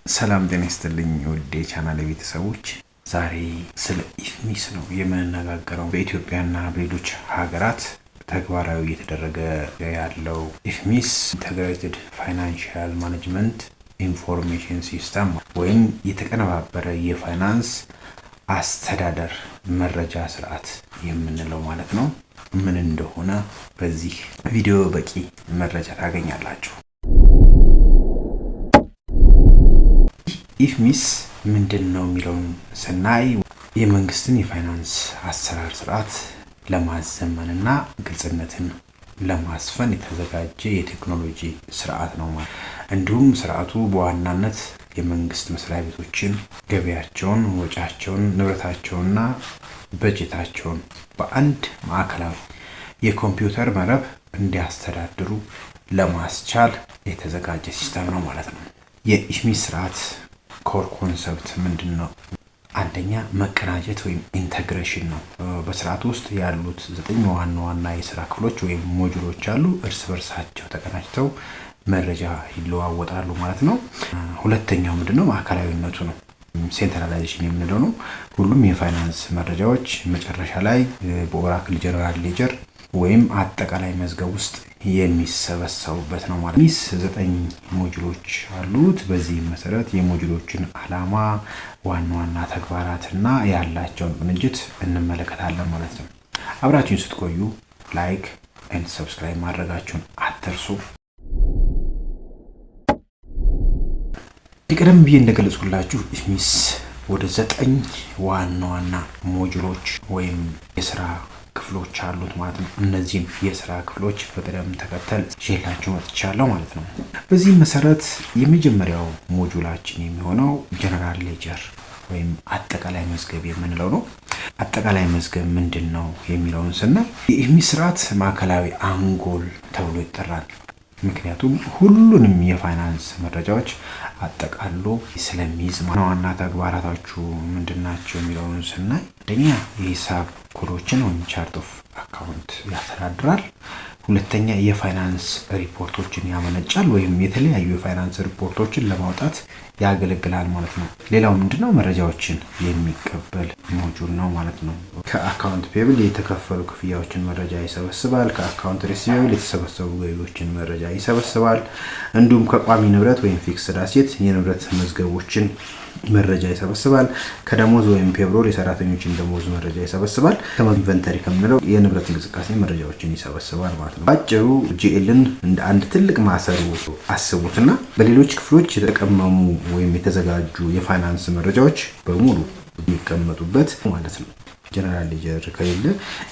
ሰላም ጤና ይስጥልኝ ውድ የቻናሌ ቤተሰቦች፣ ዛሬ ስለ ኢፍሚስ ነው የምንነጋገረው። በኢትዮጵያና በሌሎች ሀገራት ተግባራዊ እየተደረገ ያለው ኢፍሚስ ኢንተግሬትድ ፋይናንሻል ማኔጅመንት ኢንፎርሜሽን ሲስተም ወይም የተቀነባበረ የፋይናንስ አስተዳደር መረጃ ስርዓት የምንለው ማለት ነው። ምን እንደሆነ በዚህ ቪዲዮ በቂ መረጃ ታገኛላችሁ። ኢፍሚስ ምንድነው የሚለውን ስናይ የመንግስትን የፋይናንስ አሰራር ስርዓት ለማዘመንና ግልጽነትን ለማስፈን የተዘጋጀ የቴክኖሎጂ ስርዓት ነው ማለት። እንዲሁም ስርዓቱ በዋናነት የመንግስት መስሪያ ቤቶችን ገቢያቸውን፣ ወጫቸውን፣ ንብረታቸውንና በጀታቸውን በአንድ ማዕከላዊ የኮምፒውተር መረብ እንዲያስተዳድሩ ለማስቻል የተዘጋጀ ሲስተም ነው ማለት ነው። የኢፍሚስ ስርዓት ኮር ኮንሰፕት ምንድነው? አንደኛ መቀናጀት ወይም ኢንተግሬሽን ነው። በስርዓቱ ውስጥ ያሉት 9 ዋና ዋና የስራ ክፍሎች ወይም ሞጁሎች አሉ። እርስ በርሳቸው ተቀናጅተው መረጃ ይለዋወጣሉ ማለት ነው። ሁለተኛው ምንድነው? ማዕከላዊነቱ ነው። ሴንትራላይዜሽን የምንለው ነው። ሁሉም የፋይናንስ መረጃዎች መጨረሻ ላይ በኦራክል ጀነራል ሌጀር ወይም አጠቃላይ መዝገብ ውስጥ የሚሰበሰቡበት ነው ማለት ነው። ኢፍሚስ 9 ሞጁሎች አሉት። በዚህ መሰረት የሞጁሎችን ዓላማ፣ ዋና ዋና ተግባራትና ያላቸውን ቅንጅት እንመለከታለን ማለት ነው። አብራችሁን ስትቆዩ ላይክ ኤንድ ሰብስክራይብ ማድረጋችሁን አትርሱ። ቀደም ብዬ እንደገለጽኩላችሁ ኢፍሚስ ወደ 9 ዋና ዋና ሞጁሎች ወይም የስራ ክፍሎች አሉት ማለት ነው። እነዚህም የስራ ክፍሎች በቅደም ተከተል ይዤላችሁ መጥቻለሁ ማለት ነው። በዚህ መሰረት የመጀመሪያው ሞጁላችን የሚሆነው ጀነራል ሌጀር ወይም አጠቃላይ መዝገብ የምንለው ነው። አጠቃላይ መዝገብ ምንድነው የሚለውን ስናይ የኢፍሚስ ስርዓት ማዕከላዊ አንጎል ተብሎ ይጠራል። ምክንያቱም ሁሉንም የፋይናንስ መረጃዎች አጠቃሎ ስለሚይዝ ዋና ተግባራቶቹ ምንድናቸው የሚለውን ስናይ አንደኛ የሂሳብ ኮዶችን ወይም ቻርት ኦፍ አካውንት ያስተዳድራል። ሁለተኛ የፋይናንስ ሪፖርቶችን ያመነጫል ወይም የተለያዩ የፋይናንስ ሪፖርቶችን ለማውጣት ያገለግላል ማለት ነው። ሌላው ምንድነው? መረጃዎችን የሚቀበል ሞጁል ነው ማለት ነው። ከአካውንት ፔብል የተከፈሉ ክፍያዎችን መረጃ ይሰበስባል። ከአካውንት ሪሲቬብል የተሰበሰቡ ገቢዎችን መረጃ ይሰበስባል። እንዲሁም ከቋሚ ንብረት ወይም ፊክስድ አሴት የንብረት መዝገቦችን መረጃ ይሰበስባል። ከደሞዝ ወይም ፔሮል የሰራተኞችን ደሞዝ መረጃ ይሰበስባል። ከኢንቨንተሪ ከምንለው የንብረት እንቅስቃሴ መረጃዎችን ይሰበስባል ማለት ነው። ባጭሩ ጂኤልን እንደ አንድ ትልቅ ማሰሮ አስቡትና በሌሎች ክፍሎች የተቀመሙ ወይም የተዘጋጁ የፋይናንስ መረጃዎች በሙሉ የሚቀመጡበት ማለት ነው። ጀነራል ሌጀር ከሌለ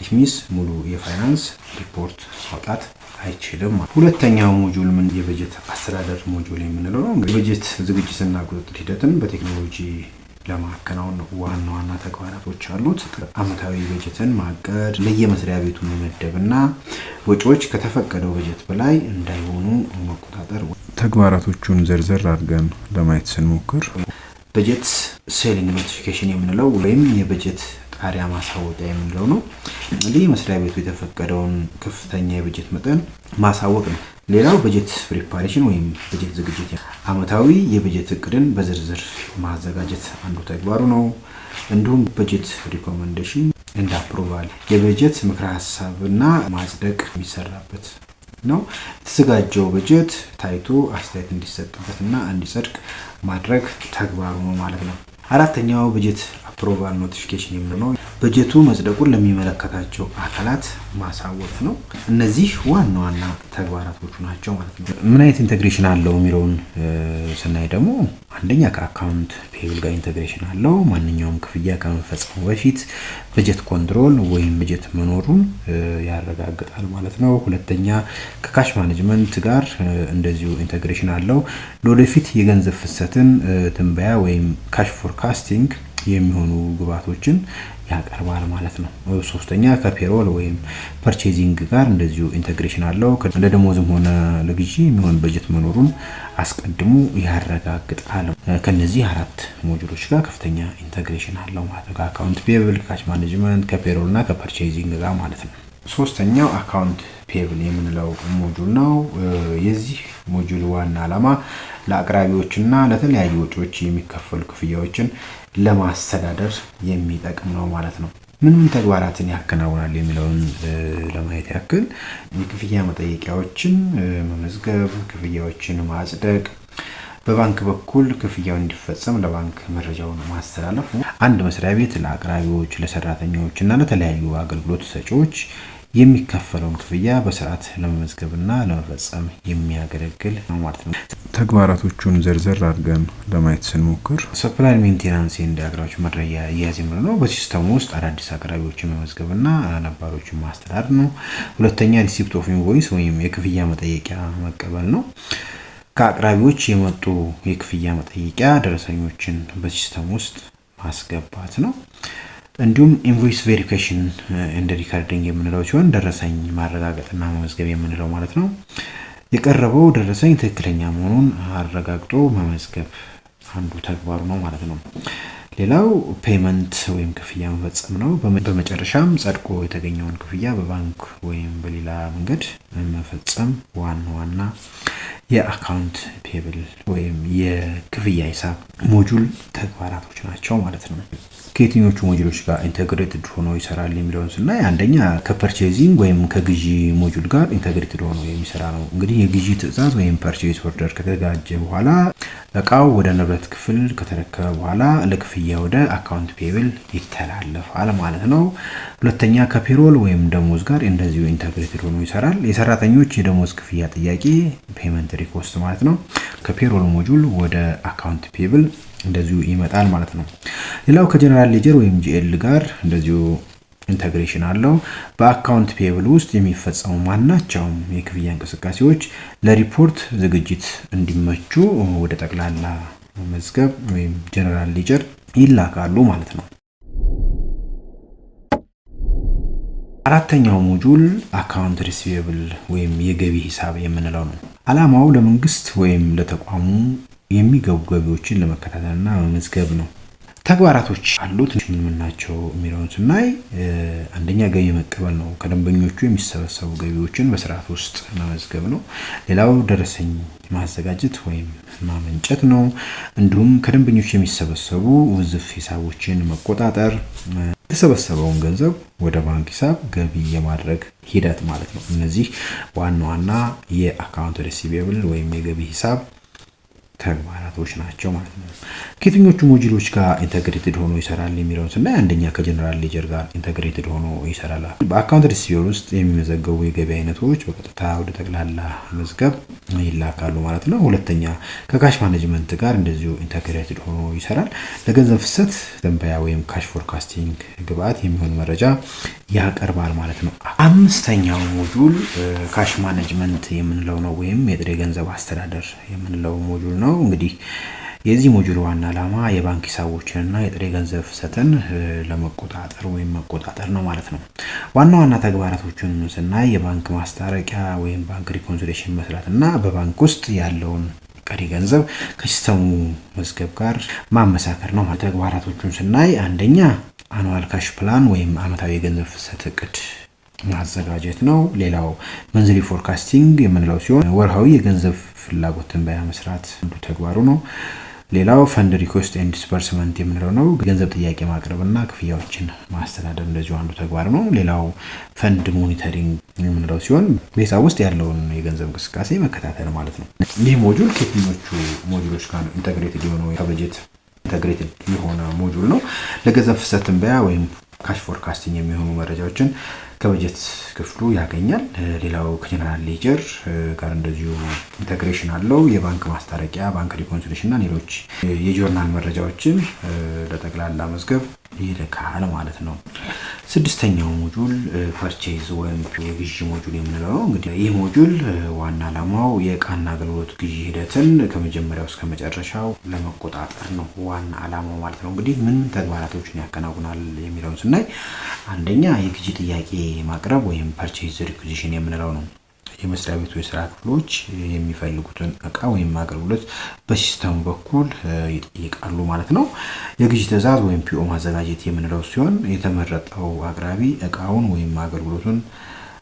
ኢፍሚስ ሙሉ የፋይናንስ ሪፖርት ማውጣት አይችልም። ሁለተኛው ሞጁል የበጀት አስተዳደር ሞጁል የምንለው ነው። የበጀት ዝግጅትና ቁጥጥር ሂደትን በቴክኖሎጂ ለማከናወን ዋና ዋና ተግባራቶች አሉት። አመታዊ በጀትን ማቀድ፣ ለየመስሪያ ቤቱ መመደብና ወጪዎች ከተፈቀደው በጀት በላይ እንዳይሆኑ መቆጣጠር። ተግባራቶቹን ዘርዘር አድርገን ለማየት ስንሞክር በጀት ሴሊንግ ኖቲፊኬሽን የምንለው ወይም የበጀት ጣሪያ ማሳወቂያ የምንለው ነው። ይህ መስሪያ ቤቱ የተፈቀደውን ከፍተኛ የበጀት መጠን ማሳወቅ ነው። ሌላው በጀት ፕሪፓሬሽን ወይም በጀት ዝግጅት፣ አመታዊ የበጀት እቅድን በዝርዝር ማዘጋጀት አንዱ ተግባሩ ነው። እንዲሁም በጀት ሪኮመንዴሽን እንደ አፕሮቫል የበጀት ምክረ ሀሳብና ማጽደቅ የሚሰራበት ነው። የተዘጋጀው በጀት ታይቶ አስተያየት እንዲሰጥበትና እንዲጸድቅ ማድረግ ተግባሩ ነው ማለት ነው። አራተኛው በጀት አፕሮቫል ኖቲፊኬሽን የምንለው በጀቱ መጽደቁን ለሚመለከታቸው አካላት ማሳወቅ ነው። እነዚህ ዋና ዋና ተግባራቶቹ ናቸው ማለት ነው። ምን አይነት ኢንተግሬሽን አለው የሚለውን ስናይ ደግሞ አንደኛ ከአካውንት ፔብል ጋር ኢንተግሬሽን አለው። ማንኛውም ክፍያ ከመፈጸሙ በፊት በጀት ኮንትሮል ወይም በጀት መኖሩን ያረጋግጣል ማለት ነው። ሁለተኛ ከካሽ ማኔጅመንት ጋር እንደዚሁ ኢንተግሬሽን አለው። ለወደፊት የገንዘብ ፍሰትን ትንበያ ወይም ካሽ ፎርካስቲንግ የሚሆኑ ግብዓቶችን ያቀርባል ማለት ነው። ሶስተኛ ከፔሮል ወይም ፐርቼዚንግ ጋር እንደዚሁ ኢንተግሬሽን አለው። ለደሞዝም ሆነ ለግዢ የሚሆን በጀት መኖሩን አስቀድሞ ያረጋግጣል። ከነዚህ 4 ሞጁሎች ጋር ከፍተኛ ኢንተግሬሽን አለው ማለት ነው። ከአካውንት ፔብል፣ ካሽ ማኔጅመንት፣ ከፔሮል እና ከፐርቼዚንግ ጋር ማለት ነው። ሶስተኛው አካውንት ፔብል የምንለው ሞጁል ነው። የዚህ ሞጁል ዋና ዓላማ ለአቅራቢዎችና ለተለያዩ ወጪዎች የሚከፈሉ ክፍያዎችን ለማስተዳደር የሚጠቅም ነው ማለት ነው። ምን ተግባራትን ያከናውናል የሚለውን ለማየት ያክል የክፍያ መጠየቂያዎችን መመዝገብ፣ ክፍያዎችን ማጽደቅ፣ በባንክ በኩል ክፍያው እንዲፈጸም ለባንክ መረጃውን ማስተላለፍ። አንድ መስሪያ ቤት ለአቅራቢዎች፣ ለሰራተኞች እና ለተለያዩ አገልግሎት ሰጪዎች የሚከፈለውን ክፍያ በስርዓት ለመመዝገብና ለመፈጸም የሚያገለግል ነው ማለት ነው። ተግባራቶቹን ዘርዘር አድርገን ለማየት ስንሞክር ሰፕላይ ሜንቴናንስ ኤንድ አቅራቢዎች መረጃ አያያዝ ነው። በሲስተሙ ውስጥ አዳዲስ አቅራቢዎችን መመዝገብና ነባሮችን ማስተዳደር ነው። ሁለተኛ ሪሲፕት ኦፍ ኢንቮይስ ወይም የክፍያ መጠየቂያ መቀበል ነው። ከአቅራቢዎች የመጡ የክፍያ መጠየቂያ ደረሰኞችን በሲስተም ውስጥ ማስገባት ነው። እንዲሁም ኢንቮይስ ቬሪፊኬሽን ኤንድ ሪካርዲንግ የምንለው ሲሆን ደረሰኝ ማረጋገጥና መመዝገብ የምንለው ማለት ነው። የቀረበው ደረሰኝ ትክክለኛ መሆኑን አረጋግጦ መመዝገብ አንዱ ተግባሩ ነው ማለት ነው። ሌላው ፔመንት ወይም ክፍያ መፈጸም ነው። በመጨረሻም ጸድቆ የተገኘውን ክፍያ በባንክ ወይም በሌላ መንገድ መፈጸም ዋና የአካውንት ፔብል ወይም የክፍያ ሂሳብ ሞጁል ተግባራቶች ናቸው ማለት ነው። ከየትኞቹ ሞጁሎች ጋር ኢንተግሬትድ ሆኖ ይሰራል የሚለውን ስናይ አንደኛ ከፐርቼዚንግ ወይም ከግዢ ሞጁል ጋር ኢንተግሬትድ ሆኖ የሚሰራ ነው። እንግዲህ የግዢ ትዕዛዝ ወይም ፐርቼዝ ኦርደር ከተዘጋጀ በኋላ እቃው ወደ ንብረት ክፍል ከተረከበ በኋላ ለክፍያ ወደ አካውንት ፔብል ይተላለፋል ማለት ነው። ሁለተኛ ከፔሮል ወይም ደሞዝ ጋር እንደዚሁ ኢንተግሬትድ ሆኖ ይሰራል። የሰራተኞች የደሞዝ ክፍያ ጥያቄ ፔመንት ሪኮስት ማለት ነው ከፔሮል ሞጁል ወደ አካውንት ፔብል እንደዚሁ ይመጣል ማለት ነው። ሌላው ከጀነራል ሌጀር ወይም ጂኤል ጋር እንደዚሁ ኢንተግሬሽን አለው። በአካውንት ፔብል ውስጥ የሚፈጸሙ ማናቸውም የክፍያ እንቅስቃሴዎች ለሪፖርት ዝግጅት እንዲመቹ ወደ ጠቅላላ መዝገብ ወይም ጀነራል ሌጀር ይላካሉ ማለት ነው። አራተኛው ሞጁል አካውንት ሪሲቬብል ወይም የገቢ ሂሳብ የምንለው ነው። ዓላማው ለመንግስት ወይም ለተቋሙ የሚገቡ ገቢዎችን ለመከታተልና መመዝገብ ነው። ተግባራቶች አሉት ምን ናቸው የሚለውን ስናይ አንደኛ ገቢ መቀበል ነው። ከደንበኞቹ የሚሰበሰቡ ገቢዎችን በስርዓት ውስጥ መመዝገብ ነው። ሌላው ደረሰኝ ማዘጋጀት ወይም ማመንጨት ነው። እንዲሁም ከደንበኞች የሚሰበሰቡ ውዝፍ ሂሳቦችን መቆጣጠር፣ የተሰበሰበውን ገንዘብ ወደ ባንክ ሂሳብ ገቢ የማድረግ ሂደት ማለት ነው። እነዚህ ዋና የአካውንት ሪሲቬብል ወይም የገቢ ሂሳብ ተግባራቶች ናቸው ማለት ነው። ከየትኞቹ ሞጁሎች ጋር ኢንተግሬትድ ሆኖ ይሰራል የሚለውን ስናይ አንደኛ ከጀነራል ሌጀር ጋር ኢንተግሬትድ ሆኖ ይሰራል። በአካውንት ሪሲቬብል ውስጥ የሚመዘገቡ የገቢ አይነቶች በቀጥታ ወደ ጠቅላላ መዝገብ ይላካሉ ማለት ነው። ሁለተኛ ከካሽ ማኔጅመንት ጋር እንደዚሁ ኢንተግሬትድ ሆኖ ይሰራል። ለገንዘብ ፍሰት ትንበያ ወይም ካሽ ፎርካስቲንግ ግብዓት የሚሆን መረጃ ያቀርባል ማለት ነው። አምስተኛው ሞጁል ካሽ ማኔጅመንት የምንለው ነው ወይም የጥሬ ገንዘብ አስተዳደር የምንለው ሞጁል ነው። እንግዲህ የዚህ ሞጁል ዋና ዓላማ የባንክ ሂሳቦችንና የጥሬ ገንዘብ ፍሰትን ለመቆጣጠር ወይም መቆጣጠር ነው ማለት ነው። ዋና ተግባራቶቹን ስናይ የባንክ ማስታረቂያ ወይም ባንክ ሪኮንሲሊዬሽን መስራት እና በባንክ ውስጥ ያለውን ቀሪ ገንዘብ ከሲስተሙ መዝገብ ጋር ማመሳከር ነው። ተግባራቶቹን ስናይ አንደኛ አኑዋል ካሽ ፕላን ወይም አመታዊ የገንዘብ ፍሰት እቅድ ማዘጋጀት ነው። ሌላው መንዝሊ ፎርካስቲንግ የምንለው ሲሆን ወርሃዊ የገንዘብ ፍላጎት ትንበያ መስራት አንዱ ተግባሩ ነው። ሌላው ፈንድ ሪኩዌስት ኤንድ ዲስበርስመንት የምንለው ነው። ገንዘብ ጥያቄ ማቅረብና ክፍያዎችን ማስተዳደር እንደዚሁ አንዱ ተግባር ነው። ሌላው ፈንድ ሞኒተሪንግ የምንለው ሲሆን በሂሳብ ውስጥ ያለውን የገንዘብ እንቅስቃሴ መከታተል ማለት ነው። ይህ ሞጁል ከየትኞቹ ሞጁሎች ጋር ኢንተግሬትድ የሆነው ከበጀት ኢንተግሬትድ የሆነ ሞጁል ነው። ለገንዘብ ፍሰት ትንበያ ወይም ካሽ ፎርካስቲንግ የሚሆኑ መረጃዎችን ከበጀት ክፍሉ ያገኛል። ሌላው ከጀነራል ሌጀር ጋር እንደዚሁ ኢንተግሬሽን አለው። የባንክ ማስታረቂያ፣ ባንክ ሪኮንሲሊዬሽን እና ሌሎች የጆርናል መረጃዎችን ለጠቅላላ መዝገብ ይልካል ማለት ነው። ስድስተኛው ሞጁል ፐርቼዝ ወይም የግዢ ሞጁል የምንለው ነው። እንግዲህ ይህ ሞጁል ዋና ዓላማው የዕቃና አገልግሎት ግዢ ሂደትን ከመጀመሪያው እስከ መጨረሻው ለመቆጣጠር ነው ዋና ዓላማው ማለት ነው። እንግዲህ ምን ተግባራቶችን ያከናውናል የሚለውን ስናይ አንደኛ የግዢ ጥያቄ ማቅረብ ወይም ፐርቼዝ ሪኩዚሽን የምንለው ነው። የመስሪያ ቤቱ የስራ ክፍሎች የሚፈልጉትን እቃ ወይም አገልግሎት በሲስተሙ በኩል ይጠይቃሉ ማለት ነው። የግዢ ትዕዛዝ ወይም ፒኦ ማዘጋጀት የምንለው ሲሆን የተመረጠው አቅራቢ እቃውን ወይም አገልግሎቱን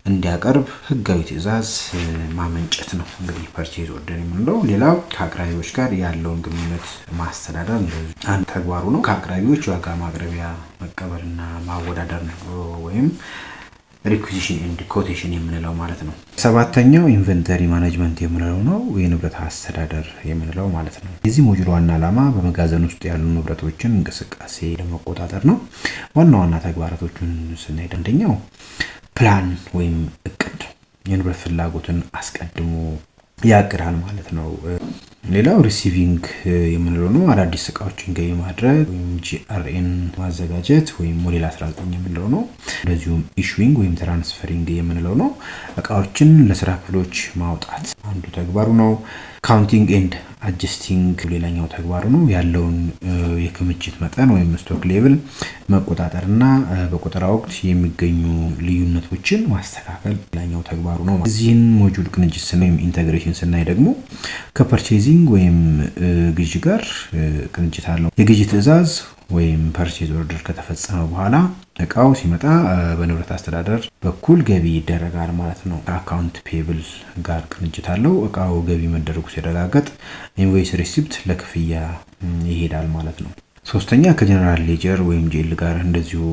እንዲያቀርብ ህጋዊ ትዕዛዝ ማመንጨት ነው እንግዲህ ፐርቼዝ ኦርደር የምንለው። ሌላው ከአቅራቢዎች ጋር ያለውን ግንኙነት ማስተዳደር አንድ ተግባሩ ነው። ከአቅራቢዎች ዋጋ ማቅረቢያ መቀበልና ማወዳደር ነው ወይም ሪኩዊዚሽን ኤንድ ኮቴሽን የምንለው ማለት ነው። ሰባተኛው ኢንቨንተሪ ማኔጅመንት የምንለው ነው፣ የንብረት አስተዳደር የምንለው ማለት ነው። የዚህ ሞጁል ዋና ዓላማ በመጋዘን ውስጥ ያሉ ንብረቶችን እንቅስቃሴ ለመቆጣጠር ነው። ዋና ዋና ተግባራቶቹን ስናይ አንደኛው ፕላን ወይም እቅድ፣ የንብረት ፍላጎትን አስቀድሞ ያቅዳል ማለት ነው። ሌላው ሪሲቪንግ የምንለው ነው፣ አዳዲስ እቃዎችን ገቢ ማድረግ ወይም ጂአርኤን ማዘጋጀት ወይም ሞዴል 19 የምንለው ነው። እንደዚሁም ኢሹዊንግ ወይም ትራንስፈሪንግ የምንለው ነው፣ እቃዎችን ለስራ ክፍሎች ማውጣት አንዱ ተግባሩ ነው። ካውንቲንግ ኤንድ አጀስቲንግ ሌላኛው ተግባሩ ነው። ያለውን የክምችት መጠን ወይም ስቶክ ሌቭል መቆጣጠርና በቆጠራ ወቅት የሚገኙ ልዩነቶችን ማስተካከል ሌላኛው ተግባሩ ነው። እዚህን ሞጁል ቅንጅት ወይም ኢንተግሬሽን ስናይ ደግሞ ከፐርቼዚንግ ወይም ግዢ ጋር ቅንጅት አለው። የግዢ ትዕዛዝ ወይም ፐርቼዝ ኦርደር ከተፈጸመ በኋላ እቃው ሲመጣ በንብረት አስተዳደር በኩል ገቢ ይደረጋል ማለት ነው። ከአካውንት ፔብል ጋር ቅንጅት አለው። እቃው ገቢ መደረጉ ሲረጋገጥ ኢንቮይስ ሪሲፕት ለክፍያ ይሄዳል ማለት ነው። ሶስተኛ ከጀነራል ሌጀር ወይም ጂኤል ጋር እንደዚሁ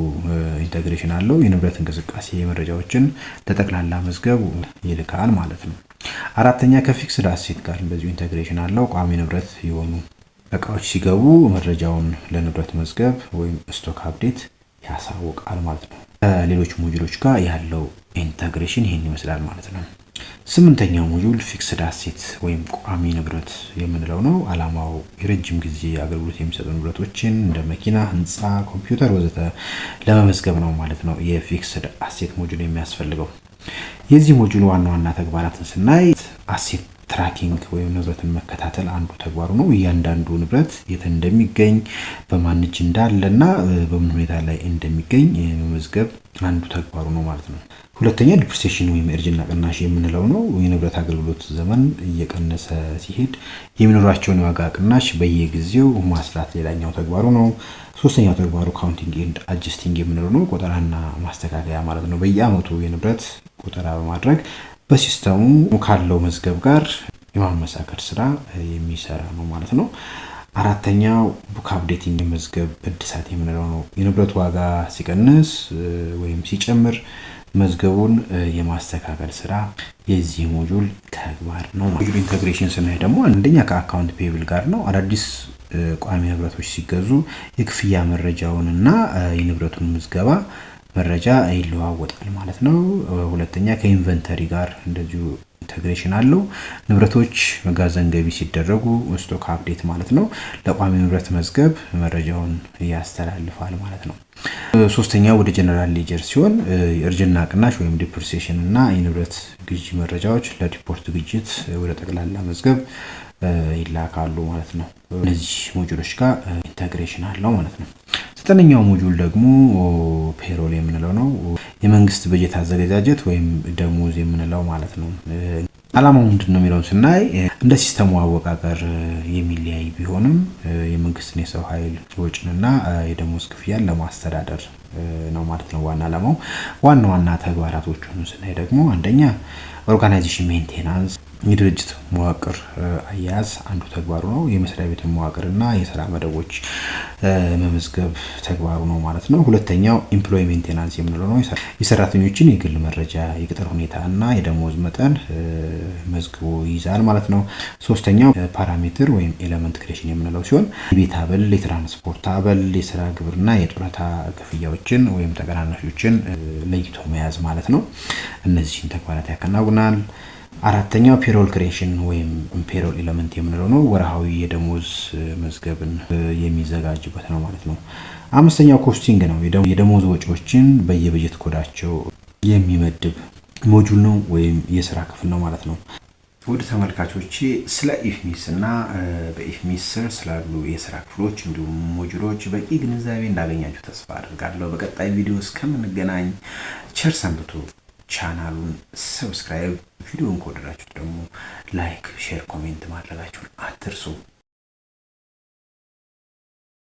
ኢንተግሬሽን አለው። የንብረት እንቅስቃሴ መረጃዎችን ለጠቅላላ መዝገብ ይልካል ማለት ነው። አራተኛ ከፊክስድ አሴት ጋር እንደዚሁ ኢንተግሬሽን አለው። ቋሚ ንብረት የሆኑ እቃዎች ሲገቡ መረጃውን ለንብረት መዝገብ ወይም ስቶክ አፕዴት ያሳውቃል ማለት ነው። ከሌሎች ሞጁሎች ጋር ያለው ኢንተግሬሽን ይሄን ይመስላል ማለት ነው። ስምንተኛው ሞጁል ፊክስድ አሴት ወይም ቋሚ ንብረት የምንለው ነው። ዓላማው የረጅም ጊዜ አገልግሎት የሚሰጡ ንብረቶችን እንደ መኪና፣ ህንፃ፣ ኮምፒውተር ወዘተ ለመመዝገብ ነው ማለት ነው የፊክስድ አሴት ሞጁል የሚያስፈልገው። የዚህ ሞጁል ዋና ዋና ተግባራትን ስናይ አሴት ትራኪንግ ወይም ንብረትን መከታተል አንዱ ተግባሩ ነው። እያንዳንዱ ንብረት የት እንደሚገኝ፣ በማን እጅ እንዳለና በምን ሁኔታ ላይ እንደሚገኝ መመዝገብ አንዱ ተግባሩ ነው ማለት ነው። ሁለተኛ ዲፕሪሲዬሽን ወይም እርጅና ቅናሽ የምንለው ነው። የንብረት አገልግሎት ዘመን እየቀነሰ ሲሄድ የሚኖራቸውን የዋጋ ቅናሽ በየጊዜው ማስላት ሌላኛው ተግባሩ ነው። ሶስተኛው ተግባሩ ካውንቲንግ ኤንድ አጀስቲንግ የምንለው ነው፣ ቆጠራና ማስተካከያ ማለት ነው። በየአመቱ የንብረት ቆጠራ በማድረግ በሲስተሙ ካለው መዝገብ ጋር የማመሳከር ስራ የሚሰራ ነው ማለት ነው። አራተኛው ቡክ አፕዴቲንግ መዝገብ እድሳት የምንለው ነው። የንብረት ዋጋ ሲቀንስ ወይም ሲጨምር መዝገቡን የማስተካከል ስራ የዚህ ሞጁል ተግባር ነው። ሞጁል ኢንተግሬሽን ስናይ ደግሞ አንደኛ ከአካውንት ፔብል ጋር ነው። አዳዲስ ቋሚ ንብረቶች ሲገዙ የክፍያ መረጃውንና የንብረቱን ምዝገባ መረጃ ይለዋወጣል ማለት ነው። ሁለተኛ ከኢንቨንተሪ ጋር እንደዚሁ ኢንተግሬሽን አለው። ንብረቶች መጋዘን ገቢ ሲደረጉ ስቶክ አፕዴት ማለት ነው ለቋሚ ንብረት መዝገብ መረጃውን ያስተላልፋል ማለት ነው። ሶስተኛው ወደ ጀነራል ሌጀር ሲሆን የእርጅና ቅናሽ ወይም ዲፕሪሲዬሽን እና የንብረት ግዢ መረጃዎች ለሪፖርት ዝግጅት ወደ ጠቅላላ መዝገብ ይላካሉ ማለት ነው። እነዚህ ሞጁሎች ጋር ኢንተግሬሽን አለው ማለት ነው። ዘጠነኛው ሞጁል ደግሞ ፔሮል የምንለው ነው። የመንግስት በጀት አዘገጃጀት ወይም ደሞዝ የምንለው ማለት ነው። ዓላማው ምንድነው የሚለውን ስናይ እንደ ሲስተሙ አወቃቀር የሚለያይ ቢሆንም የመንግስትን የሰው ኃይል ወጪንና የደሞዝ ክፍያን ለማስተዳደር ነው ማለት ነው ዋና ዓላማው። ዋና ዋና ተግባራቶቹን ስናይ ደግሞ አንደኛ ኦርጋናይዜሽን ሜንቴናንስ የድርጅት መዋቅር አያያዝ አንዱ ተግባሩ ነው። የመስሪያ ቤት መዋቅርና የሥራ መደቦች መመዝገብ ተግባሩ ነው ማለት ነው። ሁለተኛው ኢምፕሎይ ሜንቴናንስ የምንለው ነው። የሰራተኞችን የግል መረጃ፣ የቅጥር ሁኔታና የደሞዝ መጠን መዝግቦ ይይዛል ማለት ነው። ሶስተኛው ፓራሜትር ወይም ኤሌመንት ክሬሽን የምንለው ሲሆን የቤት አበል፣ የትራንስፖርት አበል፣ የሥራ ግብርና የጡረታ ክፍያዎችን ወይም ተቀናናሾችን ለይቶ መያዝ ማለት ነው። እነዚህን ተግባራት ያከናውናል። አራተኛው ፔሮል ክሬሽን ወይም ፔሮል ኤሌመንት የምንለው ነው። ወርሃዊ የደሞዝ መዝገብን የሚዘጋጅበት ነው ማለት ነው። አምስተኛው ኮስቲንግ ነው። የደሞዝ ወጪዎችን በየበጀት ኮዳቸው የሚመድብ ሞጁል ነው ወይም የሥራ ክፍል ነው ማለት ነው። ውድ ተመልካቾቼ ስለ ኢፍሚስ እና በኢፍሚስ ስር ስላሉ የሥራ ክፍሎች እንዲሁም ሞጁሎች በቂ ግንዛቤ እንዳገኛችሁ ተስፋ አድርጋለሁ። በቀጣይ ቪዲዮ እስከምንገናኝ ቸር ሰንብቱ። ቻናሉን ሰብስክራይብ፣ ቪዲዮውን ከወደዳችሁ ደግሞ ላይክ፣ ሼር፣ ኮሜንት ማድረጋችሁን አትርሱ።